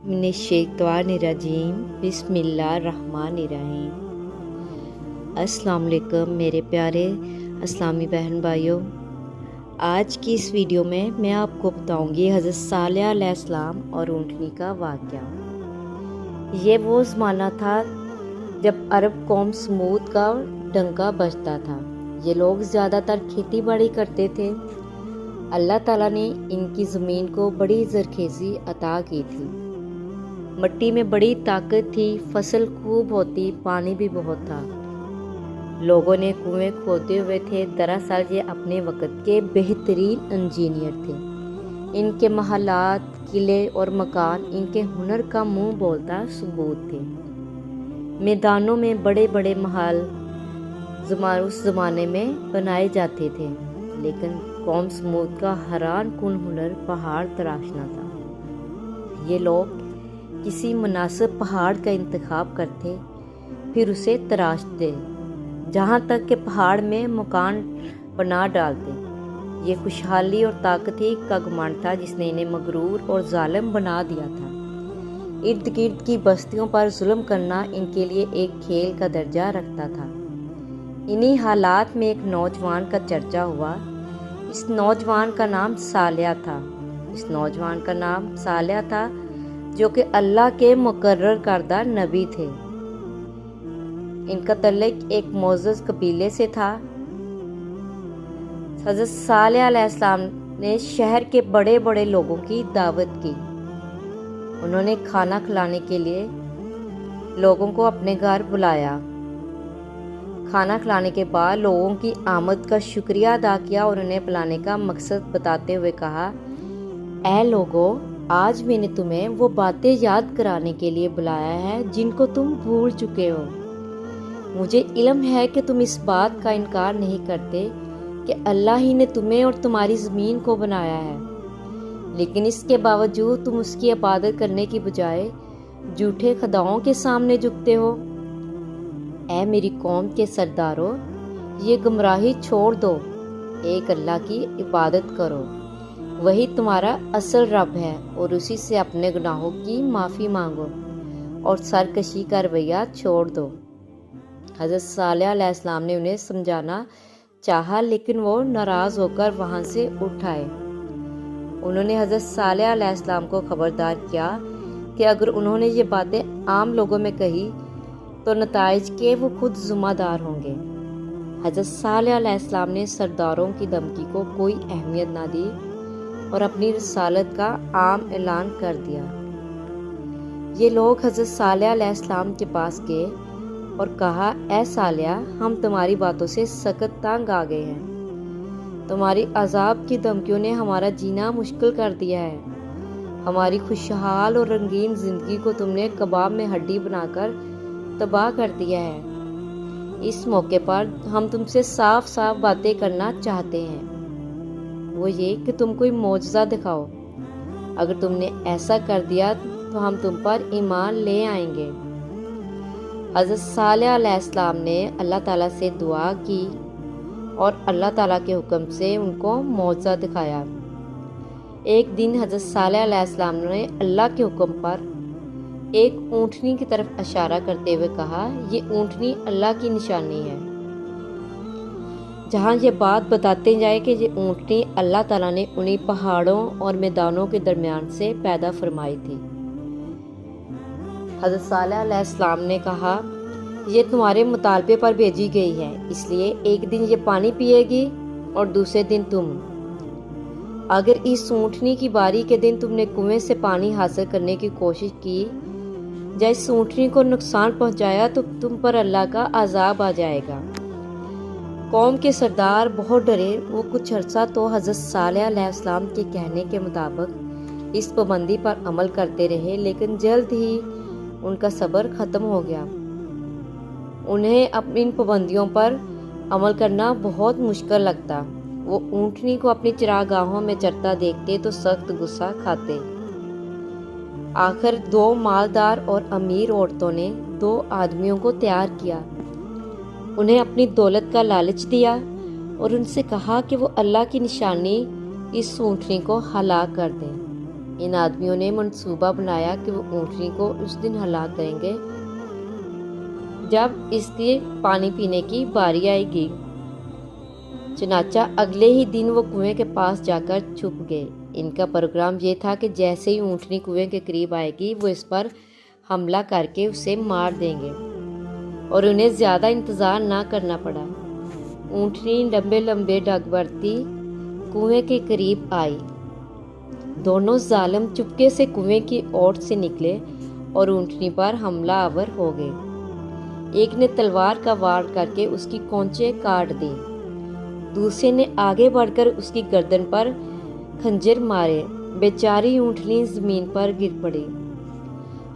मिनश्शैतानिर्रजीम बिस्मिल्लाहिर्रहमानिर्रहीम। अस्सलाम वालेकुम मेरे प्यारे इस्लामी बहन भाइयों, आज की इस वीडियो में मैं आपको बताऊंगी हज़रत सालेह अलैहिस्सलाम और ऊँटनी का वाक़या। ये वो ज़माना था जब अरब कौम समूद का डंका बजता था। ये लोग ज़्यादातर खेती बाड़ी करते थे। अल्लाह ताला ने इनकी ज़मीन को बड़ी ज़रखेज़ी अता की थी। मिट्टी में बड़ी ताकत थी, फसल खूब होती, पानी भी बहुत था। लोगों ने कुएं खोदे हुए थे। दरअसल ये अपने वक़्त के बेहतरीन इंजीनियर थे। इनके महलात, किले और मकान इनके हुनर का मुंह बोलता सबूत थे। मैदानों में बड़े बड़े महल उस ज़माने में बनाए जाते थे, लेकिन कौम समूद का हैरान कुन हुनर पहाड़ तराशना था। ये लोग किसी मुनासिब पहाड़ का इंतखाब करते, फिर उसे तराशते, जहाँ तक कि पहाड़ में मकान बना डालते। ये खुशहाली और ताकत ही का घमंड था जिसने इन्हें मगरूर और जालिम बना दिया था। इर्द गिर्द की बस्तियों पर जुल्म करना इनके लिए एक खेल का दर्जा रखता था। इन्हीं हालात में एक नौजवान का चर्चा हुआ। इस नौजवान का नाम सालेह था, जो कि अल्लाह के मुकर्रर करदा नबी थे। इनका तल्लुक एक मोअज़्ज़ज़ कबीले से था। हज़रत सालेह अलैहिस्सलाम ने शहर के बड़े बड़े लोगों की दावत की। उन्होंने खाना खिलाने के लिए लोगों को अपने घर बुलाया। खाना खिलाने के बाद लोगों की आमद का शुक्रिया अदा किया और उन्हें बुलाने का मकसद बताते हुए कहा, ऐ लोगों, आज मैंने तुम्हें वो बातें याद कराने के लिए बुलाया है जिनको तुम भूल चुके हो। मुझे इल्म है कि तुम इस बात का इनकार नहीं करते कि अल्लाह ही ने तुम्हें और तुम्हारी ज़मीन को बनाया है, लेकिन इसके बावजूद तुम उसकी इबादत करने की बजाय झूठे खुदाओं के सामने झुकते हो। ऐ मेरी कौम के सरदारों, ये गुमराही छोड़ दो, एक अल्लाह की इबादत करो, वही तुम्हारा असल रब है, और उसी से अपने गुनाहों की माफ़ी मांगो और सरकशी का रवैया छोड़ दो। हज़रत सालेह अलैहिस्सलाम ने उन्हें समझाना चाहा, लेकिन वो नाराज़ होकर वहाँ से उठ आए। उन्होंने हज़रत सालेह अलैहिस्सलाम को खबरदार किया कि अगर उन्होंने ये बातें आम लोगों में कही तो नताइज के वो खुद ज़िम्मेदार होंगे। हज़रत सालेह अलैहिस्सलाम ने सरदारों की धमकी को कोई अहमियत ना दी और अपनी रिसालत का आम ऐलान कर दिया। ये लोग हज़रत सालेह अलैहिस्सलाम के पास गए और कहा, ऐ सालेह, हम तुम्हारी बातों से सख्त तंग आ गए हैं। तुम्हारी अजाब की धमकियों ने हमारा जीना मुश्किल कर दिया है। हमारी खुशहाल और रंगीन ज़िंदगी को तुमने कबाब में हड्डी बनाकर तबाह कर दिया है। इस मौके पर हम तुमसे साफ साफ बातें करना चाहते हैं, वो ये कि तुम कोई मौजज़ा दिखाओ। अगर तुमने ऐसा कर दिया तो हम तुम पर ईमान ले आएंगे। हज़रत सालेह अलैहिस्सलाम ने अल्लाह ताला से दुआ की और अल्लाह ताला के हुक्म से उनको मौजज़ा दिखाया। एक दिन हज़रत सालेह अलैहिस्सलाम ने अल्लाह के हुक्म पर एक ऊँटनी की तरफ इशारा करते हुए कहा, ये ऊँटनी अल्लाह की निशानी है। जहाँ ये बात बताते जाए कि ये ऊँटनी अल्लाह ताला ने उन्हीं पहाड़ों और मैदानों के दरमियान से पैदा फरमाई थी। हज़रत सालेह अलैहिस्सलाम ने कहा, ये तुम्हारे मुतालबे पर भेजी गई है, इसलिए एक दिन ये पानी पिएगी और दूसरे दिन तुम। अगर इस ऊँटनी की बारी के दिन तुमने कुएं से पानी हासिल करने की कोशिश की या इस ऊँटनी को नुकसान पहुंचाया तो तुम पर अल्लाह का अजाब आ जाएगा। कौम के सरदार बहुत डरे। वो कुछ अर्सा तो हज़रत सालेह अलैहिस्सलाम के कहने के मुताबिक इस पाबंदी पर अमल करते रहे, लेकिन जल्द ही उनका सब्र ख़त्म हो गया। उन्हें अपनी इन पाबंदियों पर अमल करना बहुत मुश्किल लगता। वो ऊँटनी को अपनी चरागाहों में चरता देखते तो सख्त गुस्सा खाते। आखिर दो मालदार और अमीर औरतों ने दो आदमियों को तैयार किया, उन्हें अपनी दौलत का लालच दिया और उनसे कहा कि वो अल्लाह की निशानी इस ऊँटनी को हलाक कर दें। ان آدمیوں نے منصوبہ بنایا کہ وہ اونٹنی کو اس دن ہلاک کریں گے جب اس کے پانی پینے کی باری آئے گی۔ چنانچہ اگلے ہی دن وہ کنویں کے پاس جا کر چھپ گئے۔ ان کا پروگرام یہ تھا کہ جیسے ہی اونٹنی کنویں کے قریب آئے گی وہ اس پر حملہ کر کے اسے مار دیں گے، اور انہیں زیادہ انتظار نہ کرنا پڑا۔ اونٹنی لمبے لمبے ڈگ بھرتی کنویں کے قریب آئی۔ دونوں ظالم چپکے سے کنویں کی اوٹ سے نکلے اور اونٹنی پر حملہ آور ہو گئے۔ ایک نے تلوار کا وار کر کے اس کی کونچیں کاٹ دی، دوسرے نے آگے بڑھ کر اس کی گردن پر خنجر مارے۔ بیچاری اونٹنی زمین پر گر پڑی۔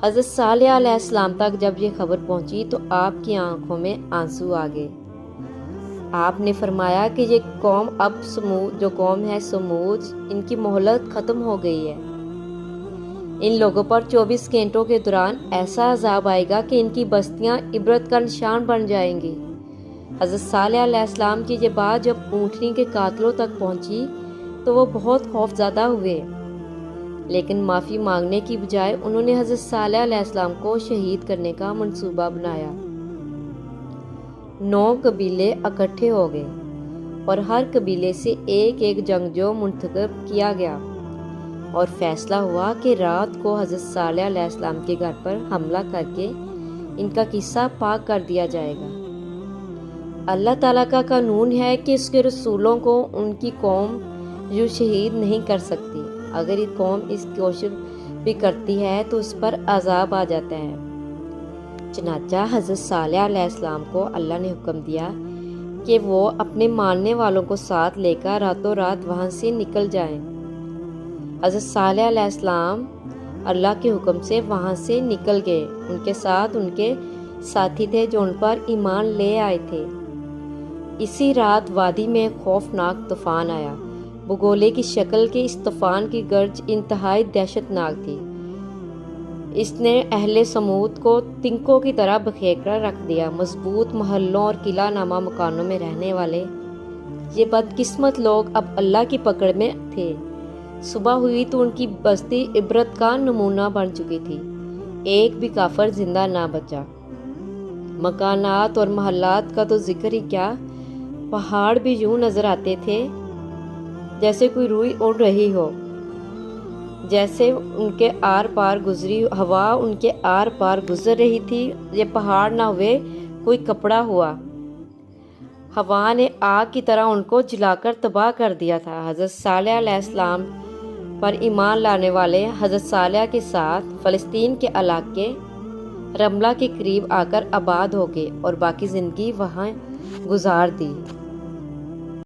حضرت صالح علیہ السلام تک جب یہ خبر پہنچی تو آپ کی آنکھوں میں آنسو آ گئے۔ آپ نے فرمایا کہ یہ قوم اب جو قوم ہے سمود، ان کی مہلت ختم ہو گئی ہے۔ ان لوگوں پر 24 گھنٹوں کے دوران ایسا عذاب آئے گا کہ ان کی بستیاں عبرت کا نشان بن جائیں گی۔ حضرت صالح علیہ السلام کی یہ بات جب اونٹنی کے قاتلوں تک پہنچی تو وہ بہت خوف زدہ ہوئے، لیکن معافی مانگنے کی بجائے انہوں نے حضرت صالح علیہ السلام کو شہید کرنے کا منصوبہ بنایا۔ 9 قبیلے اکٹھے ہو گئے اور ہر قبیلے سے ایک جنگجو منتخب کیا گیا، اور فیصلہ ہوا کہ رات کو حضرت صالح علیہ السلام کے گھر پر حملہ کر کے ان کا قصہ پاک کر دیا جائے گا۔ اللہ تعالیٰ کا قانون ہے کہ اس کے رسولوں کو ان کی قوم یوں شہید نہیں کر سکتی۔ اگر یہ قوم اس کوشش بھی کرتی ہے تو اس پر عذاب آ جاتا ہے۔ چنانچہ حضرت صالح علیہ السلام کو اللہ نے حکم دیا کہ وہ اپنے ماننے والوں کو ساتھ لے کر راتوں رات وہاں سے نکل جائیں۔ حضرت صالح علیہ السلام اللہ کے حکم سے وہاں سے نکل گئے۔ ان کے ساتھ ان کے ساتھی تھے جو ان پر ایمان لے آئے تھے۔ اسی رات وادی میں خوفناک طوفان آیا۔ بگولے کی شکل کے اس طوفان کی گرج انتہائی دہشت ناک تھی۔ اس نے اہل سمود کو تنکوں کی طرح بکھیر کر رکھ دیا۔ مضبوط محلوں اور قلعہ نما مکانوں میں رہنے والے یہ بدقسمت لوگ اب اللہ کی پکڑ میں تھے۔ صبح ہوئی تو ان کی بستی عبرت کا نمونہ بن چکی تھی، ایک بھی کافر زندہ نہ بچا۔ مکانات اور محلات کا تو ذکر ہی کیا، پہاڑ بھی یوں نظر آتے تھے جیسے کوئی روئی اڑ رہی ہو، جیسے ان کے آر پار گزری ہوا ان کے آر پار گزر رہی تھی۔ یہ پہاڑ نہ ہوئے کوئی کپڑا ہوا، ہوا نے آگ کی طرح ان کو جلا کر تباہ کر دیا تھا۔ حضرت صالح علیہ السلام پر ایمان لانے والے حضرت صالح کے ساتھ فلسطین کے علاقے رملہ کے قریب آ کر آباد ہو گئے اور باقی زندگی وہاں گزار دی۔